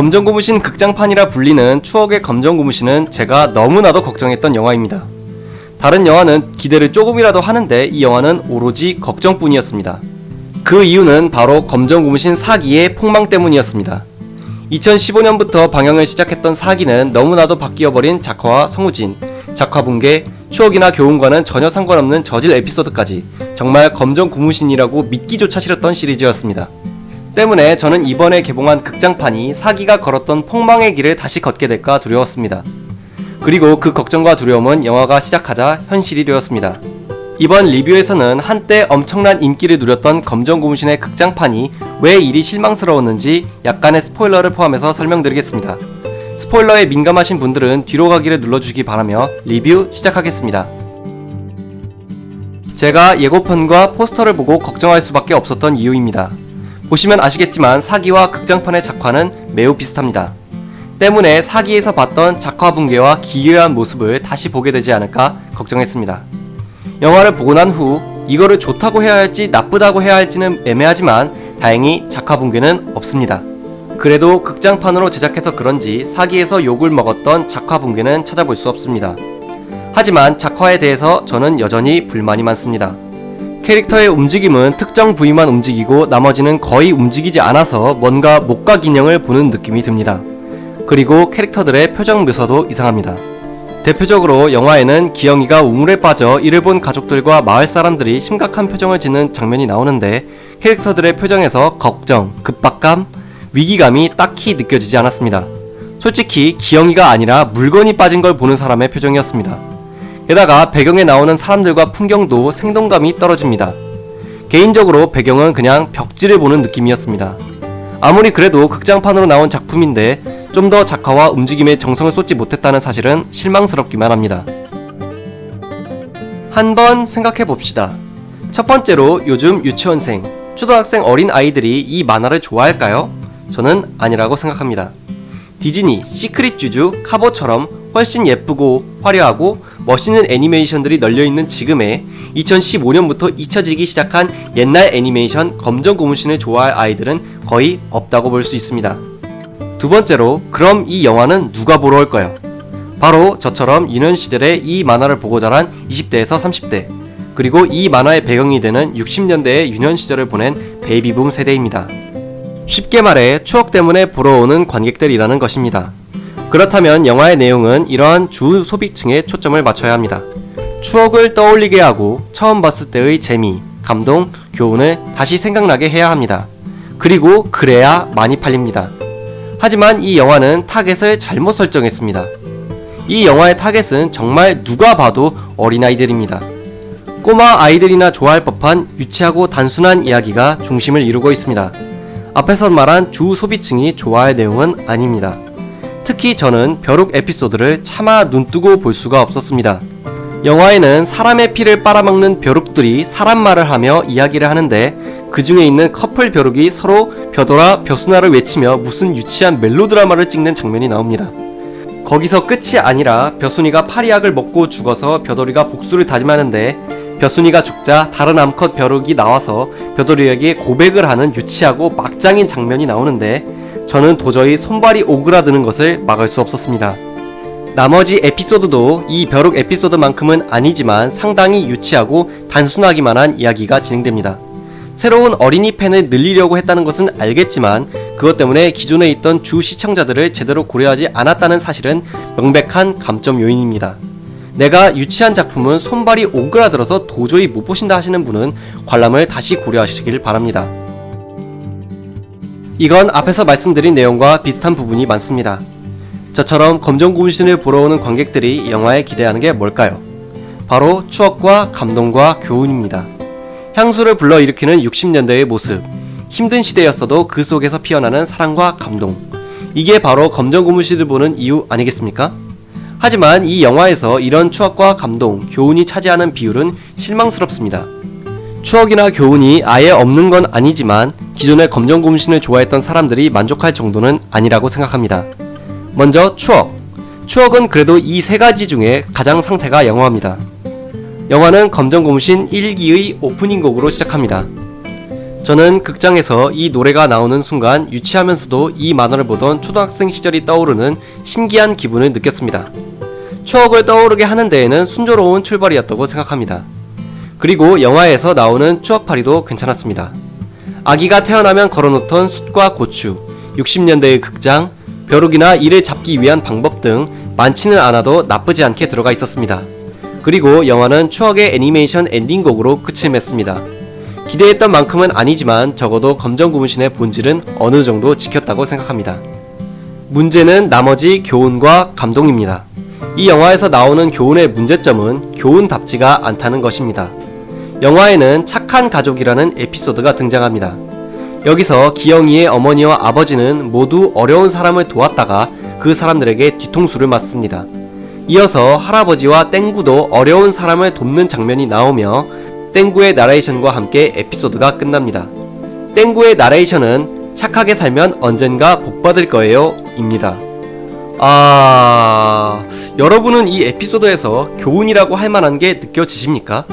검정고무신 극장판이라 불리는 추억의 검정고무신은 제가 너무나도 걱정했던 영화입니다. 다른 영화는 기대를 조금이라도 하는데 이 영화는 오로지 걱정뿐이었습니다. 그 이유는 바로 검정고무신 4기의 폭망 때문이었습니다. 2015년부터 방영을 시작했던 4기는 너무나도 바뀌어버린 작화와 성우진, 작화 붕괴, 추억이나 교훈과는 전혀 상관없는 저질 에피소드까지 정말 검정고무신이라고 믿기조차 싫었던 시리즈였습니다. 때문에 저는 이번에 개봉한 극장판이 4기가 걸었던 폭망의 길을 다시 걷게 될까 두려웠습니다. 그리고 그 걱정과 두려움은 영화가 시작하자 현실이 되었습니다. 이번 리뷰에서는 한때 엄청난 인기를 누렸던 검정고무신의 극장판이 왜 이리 실망스러웠는지 약간의 스포일러를 포함해서 설명드리겠습니다. 스포일러에 민감하신 분들은 뒤로 가기를 눌러주시기 바라며 리뷰 시작하겠습니다. 제가 예고편과 포스터를 보고 걱정할 수밖에 없었던 이유입니다. 보시면 아시겠지만 4기와 극장판의 작화는 매우 비슷합니다. 때문에 4기에서 봤던 작화 붕괴와 기괴한 모습을 다시 보게 되지 않을까 걱정했습니다. 영화를 보고 난 후 이거를 좋다고 해야 할지 나쁘다고 해야 할지는 애매하지만 다행히 작화 붕괴는 없습니다. 그래도 극장판으로 제작해서 그런지 4기에서 욕을 먹었던 작화 붕괴는 찾아볼 수 없습니다. 하지만 작화에 대해서 저는 여전히 불만이 많습니다. 캐릭터의 움직임은 특정 부위만 움직이고 나머지는 거의 움직이지 않아서 뭔가 목각인형을 보는 느낌이 듭니다. 그리고 캐릭터들의 표정 묘사도 이상합니다. 대표적으로 영화에는 기영이가 우물에 빠져 이를 본 가족들과 마을 사람들이 심각한 표정을 짓는 장면이 나오는데 캐릭터들의 표정에서 걱정, 급박감, 위기감이 딱히 느껴지지 않았습니다. 솔직히 기영이가 아니라 물건이 빠진 걸 보는 사람의 표정이었습니다. 게다가 배경에 나오는 사람들과 풍경도 생동감이 떨어집니다. 개인적으로 배경은 그냥 벽지를 보는 느낌이었습니다. 아무리 그래도 극장판으로 나온 작품인데 좀 더 작화와 움직임에 정성을 쏟지 못했다는 사실은 실망스럽기만 합니다. 한번 생각해봅시다. 첫 번째로 요즘 유치원생, 초등학생 어린 아이들이 이 만화를 좋아할까요? 저는 아니라고 생각합니다. 디즈니, 시크릿 주주, 카보처럼 훨씬 예쁘고 화려하고 멋있는 애니메이션들이 널려있는 지금에 2015년부터 잊혀지기 시작한 옛날 애니메이션 검정고무신을 좋아할 아이들은 거의 없다고 볼 수 있습니다. 두 번째로, 그럼 이 영화는 누가 보러 올까요? 바로 저처럼 유년 시절에 이 만화를 보고 자란 20대에서 30대, 그리고 이 만화의 배경이 되는 60년대의 유년 시절을 보낸 베이비붐 세대입니다. 쉽게 말해 추억 때문에 보러 오는 관객들이라는 것입니다. 그렇다면 영화의 내용은 이러한 주 소비층에 초점을 맞춰야 합니다. 추억을 떠올리게 하고 처음 봤을 때의 재미, 감동, 교훈을 다시 생각나게 해야 합니다. 그리고 그래야 많이 팔립니다. 하지만 이 영화는 타겟을 잘못 설정했습니다. 이 영화의 타겟은 정말 누가 봐도 어린아이들입니다. 꼬마 아이들이나 좋아할 법한 유치하고 단순한 이야기가 중심을 이루고 있습니다. 앞에서 말한 주 소비층이 좋아할 내용은 아닙니다. 특히 저는 벼룩 에피소드를 차마 눈뜨고 볼 수가 없었습니다. 영화에는 사람의 피를 빨아먹는 벼룩들이 사람 말을 하며 이야기를 하는데 그 중에 있는 커플 벼룩이 서로 벼돌아 벼순아를 외치며 무슨 유치한 멜로드라마를 찍는 장면이 나옵니다. 거기서 끝이 아니라 벼순이가 파리약을 먹고 죽어서 벼돌이가 복수를 다짐하는데 벼순이가 죽자 다른 암컷 벼룩이 나와서 벼돌이에게 고백을 하는 유치하고 막장인 장면이 나오는데 저는 도저히 손발이 오그라드는 것을 막을 수 없었습니다. 나머지 에피소드도 이 벼룩 에피소드만큼은 아니지만 상당히 유치하고 단순하기만 한 이야기가 진행됩니다. 새로운 어린이 팬을 늘리려고 했다는 것은 알겠지만 그것 때문에 기존에 있던 주 시청자들을 제대로 고려하지 않았다는 사실은 명백한 감점 요인입니다. 내가 유치한 작품은 손발이 오그라들어서 도저히 못 보신다 하시는 분은 관람을 다시 고려하시길 바랍니다. 이건 앞에서 말씀드린 내용과 비슷한 부분이 많습니다. 저처럼 검정고무신을 보러 오는 관객들이 영화에 기대하는 게 뭘까요? 바로 추억과 감동과 교훈입니다. 향수를 불러일으키는 60년대의 모습, 힘든 시대였어도 그 속에서 피어나는 사랑과 감동, 이게 바로 검정고무신을 보는 이유 아니겠습니까? 하지만 이 영화에서 이런 추억과 감동, 교훈이 차지하는 비율은 실망스럽습니다. 추억이나 교훈이 아예 없는 건 아니지만 기존의 검정고무신을 좋아했던 사람들이 만족할 정도는 아니라고 생각합니다. 먼저 추억. 추억은 그래도 이 세 가지 중에 가장 상태가 영화입니다. 영화는 검정고무신 1기의 오프닝 곡으로 시작합니다. 저는 극장에서 이 노래가 나오는 순간 유치하면서도 이 만화를 보던 초등학생 시절이 떠오르는 신기한 기분을 느꼈습니다. 추억을 떠오르게 하는 데에는 순조로운 출발이었다고 생각합니다. 그리고 영화에서 나오는 추억팔이도 괜찮았습니다. 아기가 태어나면 걸어놓던 숯과 고추, 60년대의 극장, 벼룩이나 이를 잡기 위한 방법 등 많지는 않아도 나쁘지 않게 들어가 있었습니다. 그리고 영화는 추억의 애니메이션 엔딩곡으로 끝을 맺습니다. 기대했던 만큼은 아니지만 적어도 검정고무신의 본질은 어느 정도 지켰다고 생각합니다. 문제는 나머지 교훈과 감동입니다. 이 영화에서 나오는 교훈의 문제점은 교훈답지가 않다는 것입니다. 영화에는 착한 가족이라는 에피소드가 등장합니다. 여기서 기영이의 어머니와 아버지는 모두 어려운 사람을 도왔다가 그 사람들에게 뒤통수를 맞습니다. 이어서 할아버지와 땡구도 어려운 사람을 돕는 장면이 나오며 땡구의 나레이션과 함께 에피소드가 끝납니다. 땡구의 나레이션은 착하게 살면 언젠가 복받을 거예요 입니다. 여러분은 이 에피소드에서 교훈이라고 할 만한 게 느껴지십니까?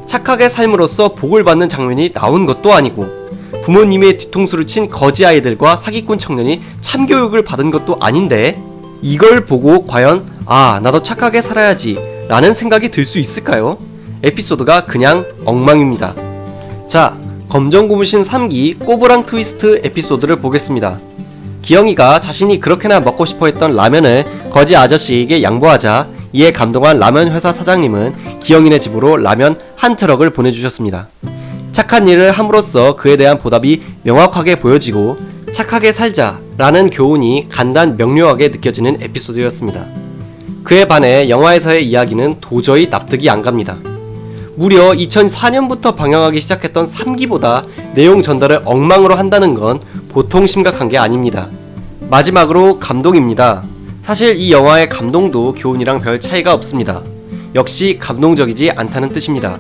착하게 삶으로써 복을 받는 장면이 나온 것도 아니고 부모님의 뒤통수를 친 거지 아이들과 사기꾼 청년이 참교육을 받은 것도 아닌데 이걸 보고 과연 나도 착하게 살아야지 라는 생각이 들 수 있을까요? 에피소드가 그냥 엉망입니다. 자, 검정고무신 3기 꼬부랑 트위스트 에피소드를 보겠습니다. 기영이가 자신이 그렇게나 먹고 싶어 했던 라면을 거지 아저씨에게 양보하자 이에 감동한 라면 회사 사장님은 기영이네 집으로 라면 한 트럭을 보내주셨습니다. 착한 일을 함으로써 그에 대한 보답이 명확하게 보여지고 착하게 살자 라는 교훈이 간단 명료하게 느껴지는 에피소드였습니다. 그에 반해 영화에서의 이야기는 도저히 납득이 안 갑니다. 무려 2004년부터 방영하기 시작했던 3기보다 내용 전달을 엉망으로 한다는 건 보통 심각한 게 아닙니다. 마지막으로 감동입니다. 사실 이 영화의 감동도 교훈이랑 별 차이가 없습니다. 역시 감동적이지 않다는 뜻입니다.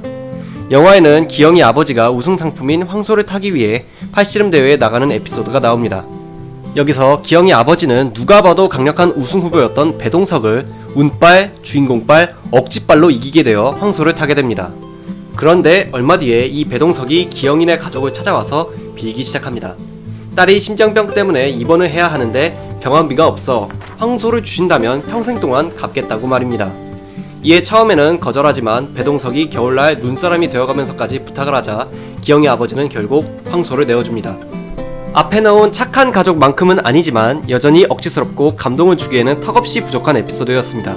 영화에는 기영이 아버지가 우승 상품인 황소를 타기 위해 팔씨름 대회에 나가는 에피소드가 나옵니다. 여기서 기영이 아버지는 누가 봐도 강력한 우승 후보였던 배동석을 운빨, 주인공빨, 억지빨로 이기게 되어 황소를 타게 됩니다. 그런데 얼마 뒤에 이 배동석이 기영이네 가족을 찾아와서 빌기 시작합니다. 딸이 심장병 때문에 입원을 해야 하는데 병원비가 없어 황소를 주신다면 평생 동안 갚겠다고 말입니다. 이에 처음에는 거절하지만 배동석이 겨울날 눈사람이 되어가면서까지 부탁을 하자 기영이 아버지는 결국 황소를 내어줍니다. 앞에 나온 착한 가족만큼은 아니지만 여전히 억지스럽고 감동을 주기에는 턱없이 부족한 에피소드였습니다.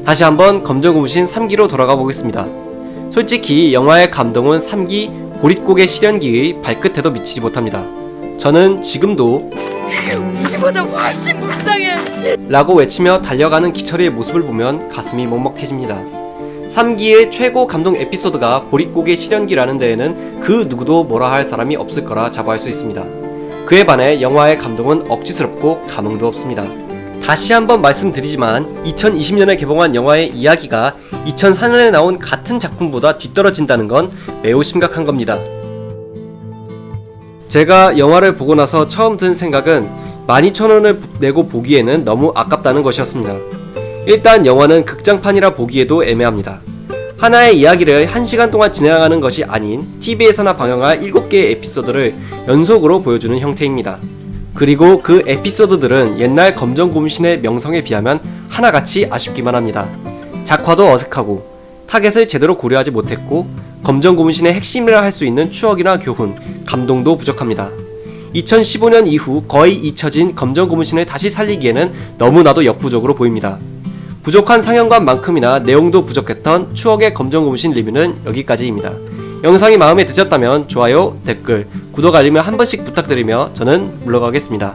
다시 한번 검정고무신 3기로 돌아가 보겠습니다. 솔직히 영화의 감동은 3기 보릿고개 실연기의 발끝에도 미치지 못합니다. 저는 지금도 이보다 훨씬 불쌍해 라고 외치며 달려가는 기철이의 모습을 보면 가슴이 먹먹해집니다. 3기의 최고 감동 에피소드가 보릿고개 실연기라는 데에는 그 누구도 뭐라 할 사람이 없을 거라 자부할 수 있습니다. 그에 반해 영화의 감동은 억지스럽고 감흥도 없습니다. 다시 한번 말씀드리지만 2020년에 개봉한 영화의 이야기가 2004년에 나온 같은 작품보다 뒤떨어진다는 건 매우 심각한 겁니다. 제가 영화를 보고 나서 처음 든 생각은 12,000원을 내고 보기에는 너무 아깝다는 것이었습니다. 일단 영화는 극장판이라 보기에도 애매합니다. 하나의 이야기를 1시간 동안 진행하는 것이 아닌 TV에서나 방영할 7개의 에피소드를 연속으로 보여주는 형태입니다. 그리고 그 에피소드들은 옛날 검정고무신의 명성에 비하면 하나같이 아쉽기만 합니다. 작화도 어색하고 타겟을 제대로 고려하지 못했고 검정고무신의 핵심이라 할 수 있는 추억이나 교훈, 감동도 부족합니다. 2015년 이후 거의 잊혀진 검정고무신을 다시 살리기에는 너무나도 역부족으로 보입니다. 부족한 상영관만큼이나 내용도 부족했던 추억의 검정고무신 리뷰는 여기까지입니다. 영상이 마음에 드셨다면 좋아요, 댓글, 구독, 알림을 한 번씩 부탁드리며 저는 물러가겠습니다.